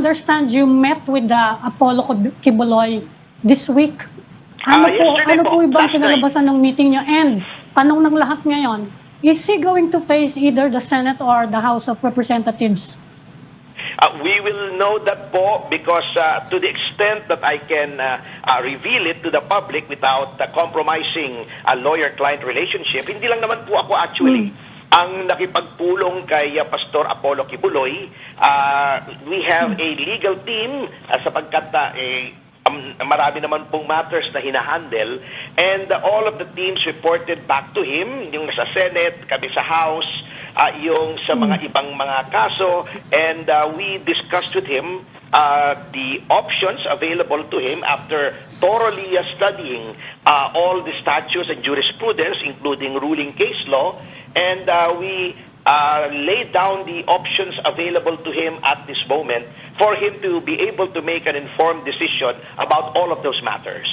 understand you met with the Apollo Kibuloy this week. Yesterday Ano po ibang last night. kinalabasan ng meeting niyo? And tanong ng lahat ngayon, is he going to face either the Senate or the House of Representatives? We will know that po because to the extent that I can reveal it to the public without compromising a lawyer-client relationship, hindi lang naman po ako actually ang nakipagpulong kay Pastor Apollo Kibuloy. We have a legal team sapagkat marami naman pong matters na hinahandle, and all of the teams reported back to him, yung sa Senate, kami sa House, yung sa mga ibang mga kaso, and we discussed with him the options available to him after thoroughly studying all the statutes and jurisprudence, including ruling case law, and we laid down the options available to him at this moment for him to be able to make an informed decision about all of those matters.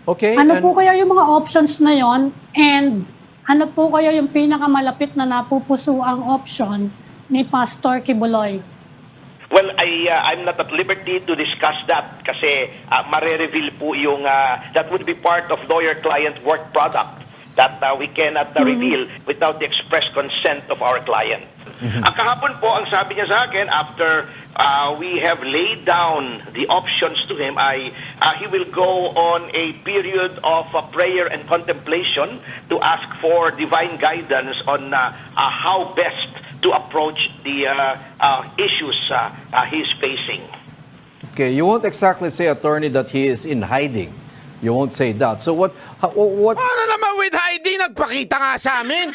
Okay. Ano po kaya yung mga options na yon? And ano po kaya yung pinakamalapit na napupuso ang option ni Pastor Kibuloy? Well, I'm not at liberty to discuss that kasi mare-reveal po yung that would be part of lawyer-client work product that we cannot reveal without the express consent of our client. Ang kahapon po, ang sabi niya sa akin, after we have laid down the options to him, he will go on a period of prayer and contemplation to ask for divine guidance on how best to approach the issues he's facing. Okay, you won't exactly say, attorney, that he is in hiding. You won't say that. So what? Paano naman with hiding? Nagpakita nga sa amin.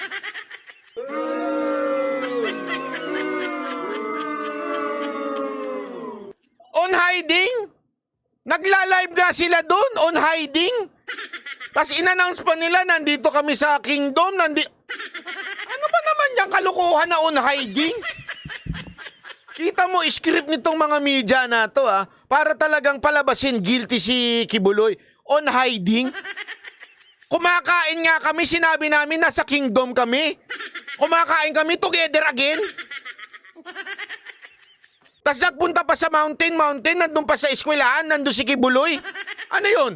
On hiding? Nagla-live nga sila doon on hiding. Tapos in-announce pa nila, nandito kami sa Kingdom. Ano ba naman yung kalukuhan na on hiding? Kita mo, script nitong mga media na to, para talagang palabasin guilty si Kibuloy. On hiding? Kumakain nga kami, sinabi namin nasa Kingdom kami. Kumakain kami together again. Tapos nagpunta pa sa mountain, nandun pa sa eskwelahan, nandun si Kibuloy. Ano yun?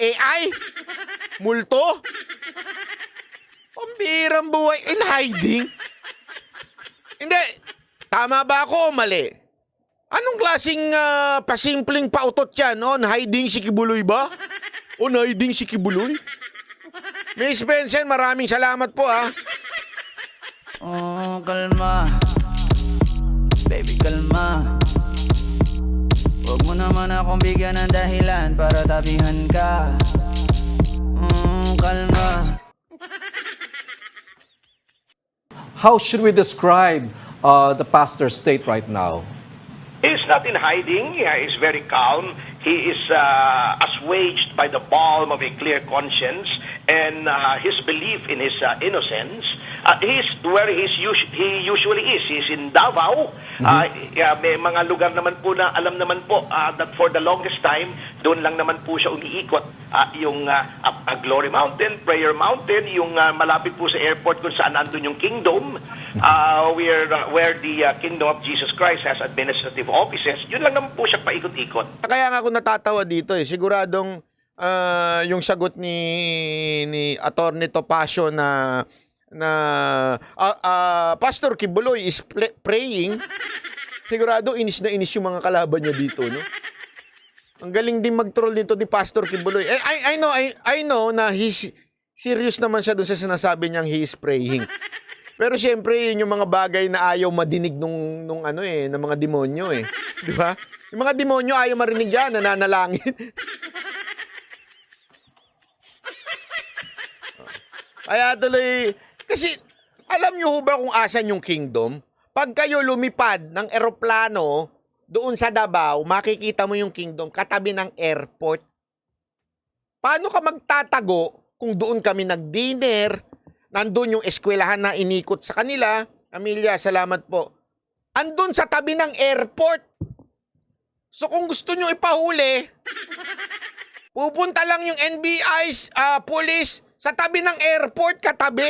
AI? Multo? Pambirang buhay. In hiding? Hindi. Tama ba ako o mali? Anong klaseng pasimpleng pautot yan? On hiding si Kibuloy ba? On hiding si Kibuloy? Miss Benson, maraming salamat po Oh, kalma. Baby, kalma. Huwag mo naman akong bigyan ng dahilan para tabihan ka. Kalma. How should we describe the pastor's state right now? He's not in hiding. He's very calm. He is assuaged by the balm of a clear conscience and his belief in his innocence. He's where he usually is. He's in Davao. May mga lugar naman po na alam naman po that for the longest time, doon lang naman po siya umiikot. Yung Glory Mountain, Prayer Mountain, yung malapit po sa airport kung saan nandun yung Kingdom, where the Kingdom of Jesus Christ has administrative offices. Yun lang naman po siya paikot-ikot. Kaya nga ako natatawa dito Siguradong yung sagot ni Attorney Topacio na Pastor Kibuloy is praying. Sigurado inis na inis yung mga kalaban niya dito, no? Ang galing din mag-troll nito ni Pastor Kibuloy. I know na he's serious naman siya doon sa sinasabi niyang he is praying. Pero siyempre, yun yung mga bagay na ayaw madinig ng mga demonyo Di ba? Yung mga demonyo ayaw marinig yan, nananalangin. Kaya tuloy, kasi alam nyo ba kung asan yung Kingdom? Pag kayo lumipad ng eroplano doon sa Davao, makikita mo yung Kingdom katabi ng airport. Paano ka magtatago kung doon kami nag-dinner, nandun yung eskwelahan na inikot sa kanila? Amelia, salamat po. Andun sa tabi ng airport. So kung gusto nyo ipahuli, pupunta lang yung NBI, police, sa tabi ng airport, katabi.